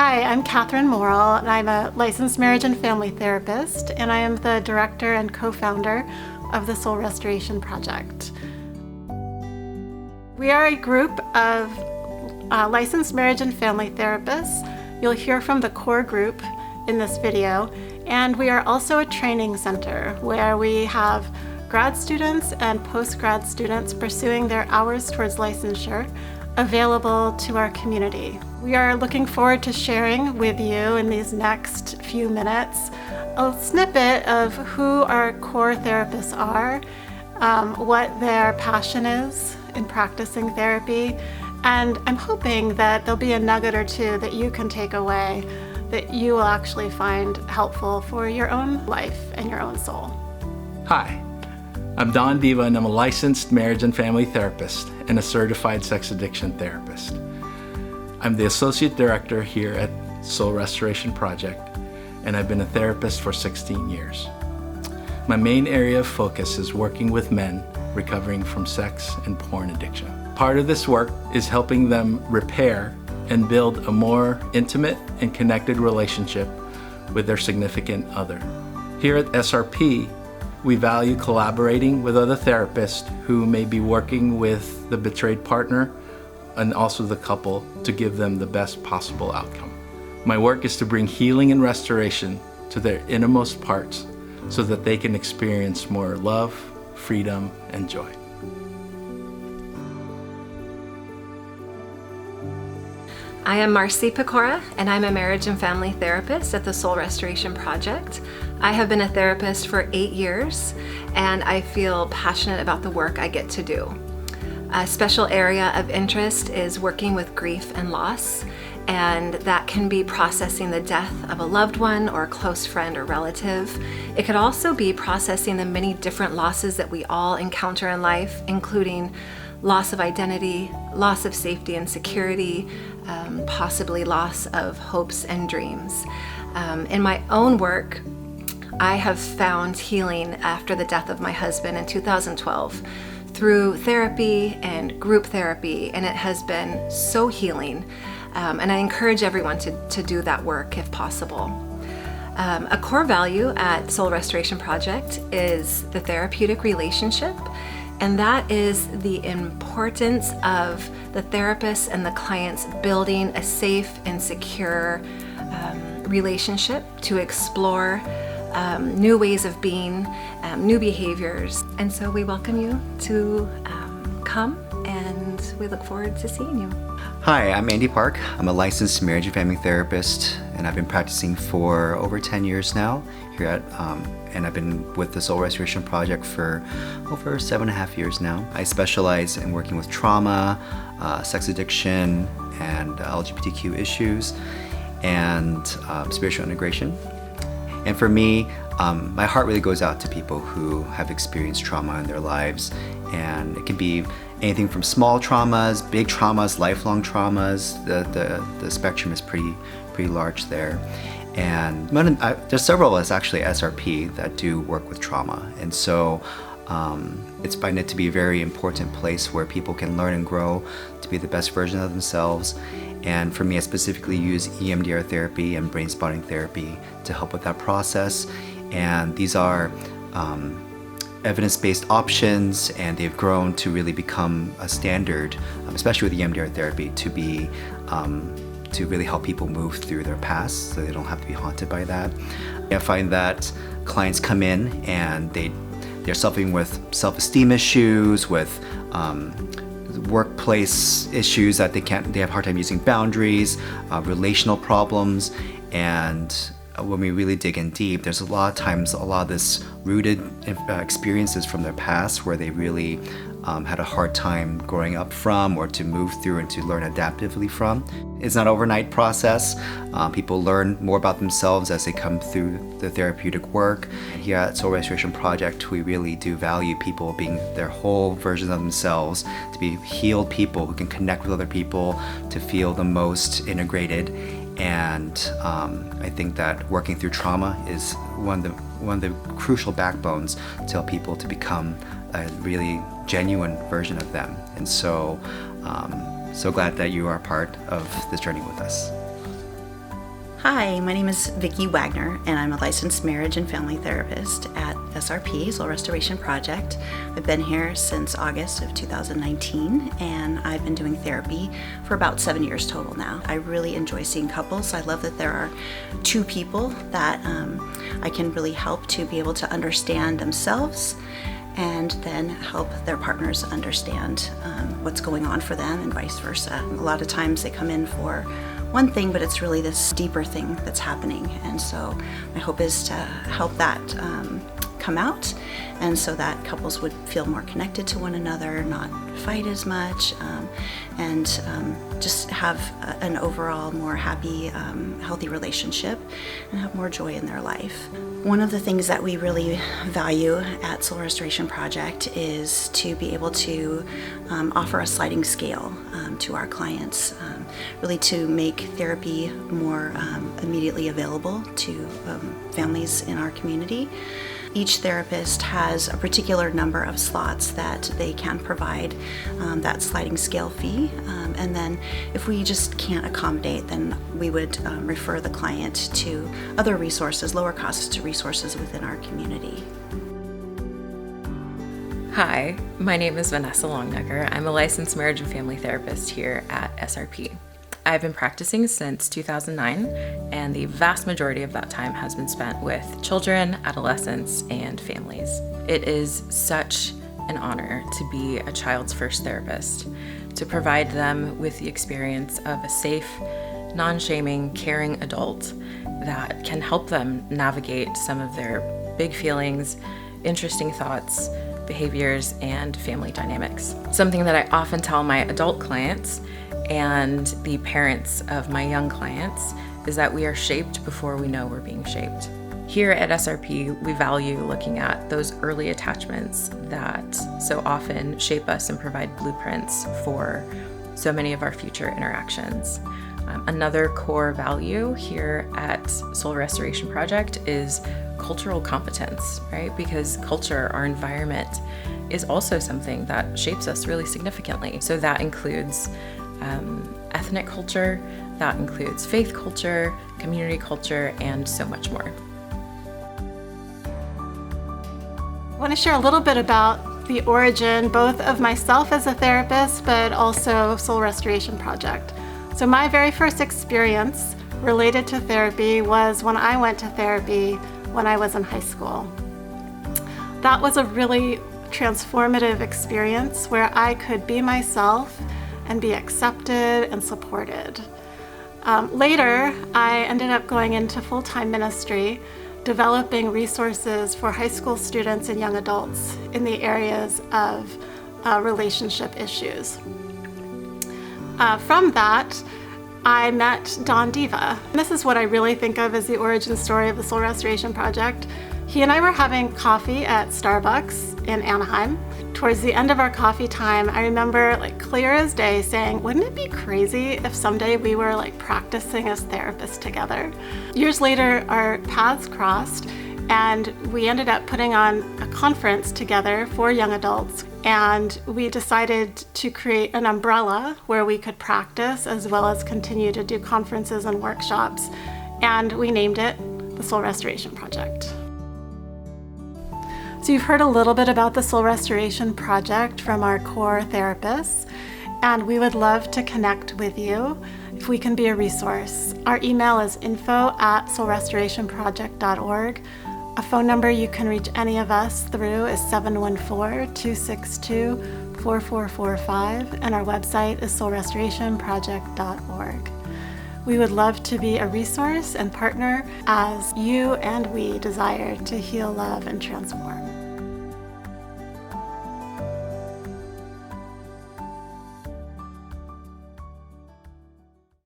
Hi, I'm Catherine Morrill, and I'm a licensed marriage and family therapist, and I am the director and co-founder of the Soul Restoration Project. We are a group of licensed marriage and family therapists. You'll hear from the core group in this video, and we are also a training center where we have grad students and post-grad students pursuing their hours towards licensure available to our community. We are looking forward to sharing with you in these next few minutes a snippet of who our core therapists are, what their passion is in practicing therapy, and I'm hoping that there'll be a nugget or two that you can take away that you will actually find helpful for your own life and your own soul. Hi, I'm Don Diva, and I'm a licensed marriage and family therapist and a certified sex addiction therapist. I'm the associate director here at Soul Restoration Project, and I've been a therapist for 16 years. My main area of focus is working with men recovering from sex and porn addiction. Part of this work is helping them repair and build a more intimate and connected relationship with their significant other. Here at SRP, we value collaborating with other therapists who may be working with the betrayed partner and also the couple to give them the best possible outcome. My work is to bring healing and restoration to their innermost parts so that they can experience more love, freedom, and joy. I am Marcy Pecora, and I'm a marriage and family therapist at the Soul Restoration Project. I have been a therapist for 8 years, and I feel passionate about the work I get to do. A special area of interest is working with grief and loss, and that can be processing the death of a loved one or a close friend or relative. It could also be processing the many different losses that we all encounter in life, including loss of identity, loss of safety and security, possibly loss of hopes and dreams. In my own work, I have found healing after the death of my husband in 2012 through therapy and group therapy, and it has been so healing. And I encourage everyone to do that work if possible. A core value at Soul Restoration Project is the therapeutic relationship, and that is the importance of the therapist and the clients building a safe and secure relationship to explore new ways of being, new behaviors. And so we welcome you to come, and we look forward to seeing you. Hi, I'm Andy Park. I'm a licensed marriage and family therapist, and I've been practicing for over 10 years now here at, and I've been with the Soul Restoration Project for over 7.5 years now. I specialize in working with trauma, sex addiction, and LGBTQ issues, and spiritual integration. And for me, my heart really goes out to people who have experienced trauma in their lives, and it can be anything from small traumas, big traumas, lifelong traumas. The spectrum is pretty large there. And there's several of us actually at SRP that do work with trauma, and so it's find it to be a very important place where people can learn and grow to be the best version of themselves. And for me, I specifically use EMDR therapy and brain spotting therapy to help with that process. And these are evidence-based options, and they've grown to really become a standard, especially with EMDR therapy, to be to really help people move through their past so they don't have to be haunted by that. I find that clients come in and they're suffering with self-esteem issues, with workplace issues that they have a hard time using boundaries, relational problems, and when we really dig in deep, there's a lot of times a lot of this rooted experiences from their past where they really had a hard time growing up from, or to move through and to learn adaptively from. It's not an overnight process. People learn more about themselves as they come through the therapeutic work. Here at Soul Restoration Project, we really do value people being their whole version of themselves, to be healed people who can connect with other people, to feel the most integrated. And I think that working through trauma is one of the crucial backbones to help people to become a really genuine version of them. And so, so glad that you are part of this journey with us. Hi, my name is Vicki Wagner, and I'm a licensed marriage and family therapist at SRP, Soul Restoration Project. I've been here since August of 2019, and I've been doing therapy for about 7 years total now. I really enjoy seeing couples. I love that there are two people that I can really help to be able to understand themselves and then help their partners understand what's going on for them and vice versa. A lot of times they come in for one thing, but it's really this deeper thing that's happening. And so my hope is to help that come out, and so that couples would feel more connected to one another, not fight as much, and just have an overall more happy, healthy relationship and have more joy in their life. One of the things that we really value at Soul Restoration Project is to be able to offer a sliding scale to our clients, really to make therapy more immediately available to families in our community. Each therapist has a particular number of slots that they can provide that sliding scale fee, and then if we just can't accommodate, then we would refer the client to other resources, lower cost resources within our community. Hi, my name is Vanessa Longnugger. I'm a licensed marriage and family therapist here at SRP. I've been practicing since 2009, and the vast majority of that time has been spent with children, adolescents, and families. It is such an honor to be a child's first therapist, to provide them with the experience of a safe, non-shaming, caring adult that can help them navigate some of their big feelings, interesting thoughts, behaviors, and family dynamics. Something that I often tell my adult clients and the parents of my young clients is that we are shaped before we know we're being shaped. Here at SRP, we value looking at those early attachments that so often shape us and provide blueprints for so many of our future interactions. Another core value here at Soul Restoration Project is cultural competence, right? Because culture, our environment, is also something that shapes us really significantly. So that includes ethnic culture, that includes faith culture, community culture, and so much more. I want to share a little bit about the origin both of myself as a therapist, but also Soul Restoration Project. So my very first experience related to therapy was when I went to therapy when I was in high school. That was a really transformative experience where I could be myself and be accepted and supported. Later, I ended up going into full-time ministry, developing resources for high school students and young adults in the areas of relationship issues. From that, I met Don Diva. This is what I really think of as the origin story of the Soul Restoration Project. He and I were having coffee at Starbucks in Anaheim. Towards the end of our coffee time, I remember clear as day saying, wouldn't it be crazy if someday we were practicing as therapists together? Years later, our paths crossed, and we ended up putting on a conference together for young adults. And we decided to create an umbrella where we could practice as well as continue to do conferences and workshops. And we named it the Soul Restoration Project. So you've heard a little bit about the Soul Restoration Project from our core therapists, and we would love to connect with you if we can be a resource. Our email is info@soulrestorationproject.org. A phone number you can reach any of us through is 714-262-4445, and our website is soulrestorationproject.org. We would love to be a resource and partner as you and we desire to heal, love, and transform.